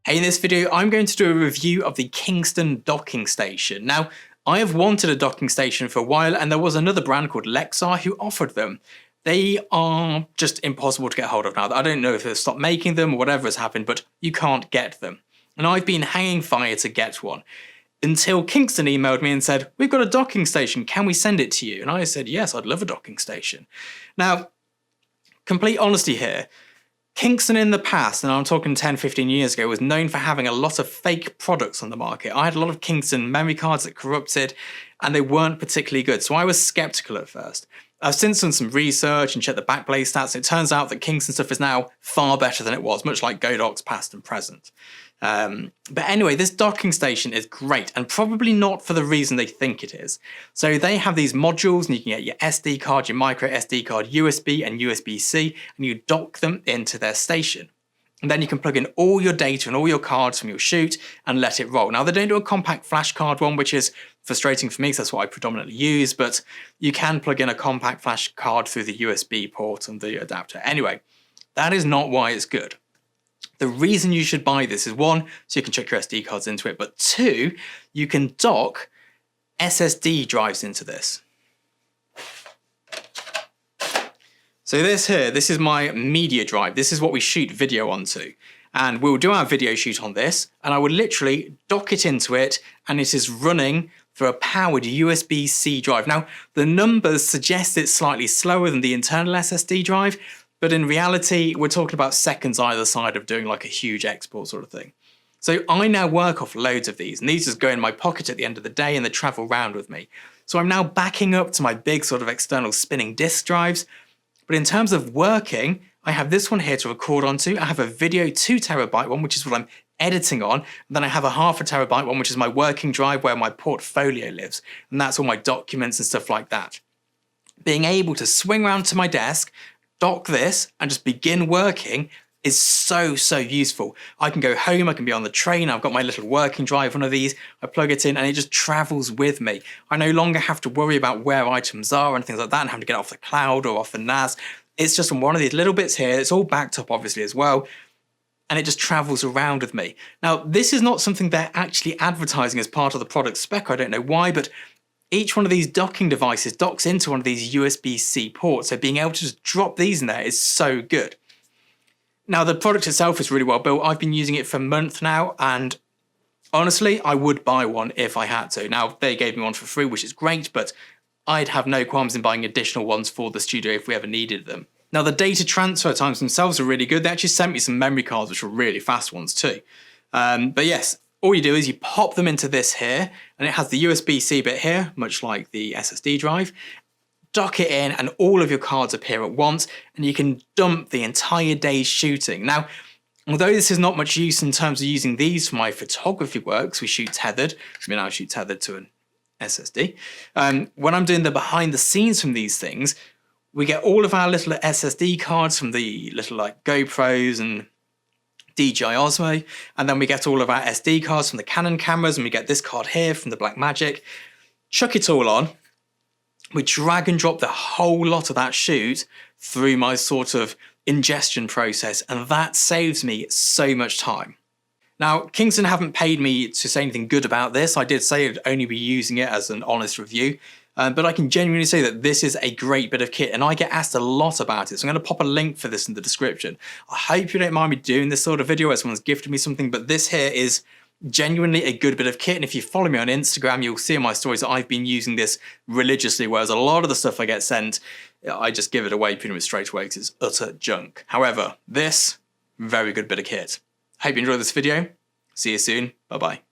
Hey, in this video, I'm going to do a review of the Kingston docking station. Now, I have wanted a docking station for a while, and there was another brand called Lexar who offered them. They are just impossible to get hold of now. I don't know if they've stopped making them or whatever has happened, but you can't get them. And I've been hanging fire to get one until Kingston emailed me and said, "We've got a docking station, can we send it to you?" And I said, yes, I'd love a docking station. Now, complete honesty here, Kingston in the past, and I'm talking 10, 15 years ago, was known for having a lot of fake products on the market. I had a lot of Kingston memory cards that corrupted, and they weren't particularly good, so I was skeptical at first. I've since done some research and checked the backplate stats, and it turns out that Kingston stuff is now far better than it was, much like Godok's past and present. But anyway, this docking station is great, and probably not for the reason they think it is. So they have these modules, and you can get your SD card, your microSD card, USB and USB-C, and you dock them into their station. And then you can plug in all your data and all your cards from your shoot and let it roll. Now, they don't do a compact flash card one, which is frustrating for me because that's what I predominantly use, but you can plug in a compact flash card through the USB port and the adapter. Anyway, that is not why it's good. The reason you should buy this is, one, so you can chuck your SD cards into it, but two, you can dock SSD drives into this. So this here, this is my media drive. This is what we shoot video onto. And we'll do our video shoot on this, and I would literally dock it into it, and it is running through a powered USB-C drive. Now, the numbers suggest it's slightly slower than the internal SSD drive, but in reality, we're talking about seconds either side of doing like a huge export sort of thing. So I now work off loads of these, and these just go in my pocket at the end of the day and they travel around with me. So I'm now backing up to my big sort of external spinning disk drives. But in terms of working, I have this one here to record onto. I have a video 2 terabyte one, which is what I'm editing on. And then I have a 0.5 terabyte one, which is my working drive where my portfolio lives. And that's all my documents and stuff like that. Being able to swing around to my desk, dock this, and just begin working is so useful. I can go home, I can be on the train, I've got my little working drive, one of these, I plug it in and it just travels with me. I no longer have to worry about where items are and things like that and having to get off the cloud or off the NAS. It's just on one of these little bits here, it's all backed up obviously as well, and it just travels around with me. Now, this is not something they're actually advertising as part of the product spec, I don't know why, but each one of these docking devices docks into one of these USB-C ports, so being able to just drop these in there is so good. Now, the product itself is really well built. I've been using it for a month now, and honestly, I would buy one if I had to. Now, they gave me one for free, which is great, but I'd have no qualms in buying additional ones for the studio if we ever needed them. Now, the data transfer times themselves are really good. They actually sent me some memory cards, which were really fast ones too. But yes, all you do is you pop them into this here, and it has the USB-C bit here, much like the SSD drive. Dock it in, and all of your cards appear at once, and you can dump the entire day's shooting. Now, although this is not much use in terms of using these for my photography work, because we shoot tethered, so we now shoot tethered to an SSD. When I'm doing the behind the scenes from these things, we get all of our little SSD cards from the little like GoPros and DJI Osmo, and then we get all of our SD cards from the Canon cameras, and we get this card here from the Blackmagic. Chuck it all on. We drag and drop the whole lot of that shoot through my sort of ingestion process, and that saves me so much time. Now, Kingston haven't paid me to say anything good about this. I did say I'd only be using it as an honest review, but I can genuinely say that this is a great bit of kit, and I get asked a lot about it, so I'm going to pop a link for this in the description. I hope you don't mind me doing this sort of video where someone's gifted me something, but this here is genuinely a good bit of kit, and if you follow me on Instagram, you'll see in my stories that I've been using this religiously, whereas a lot of the stuff I get sent, I just give it away pretty much straight away because it's utter junk. However, this, very good bit of kit. Hope you enjoyed this video. See you soon. Bye-bye.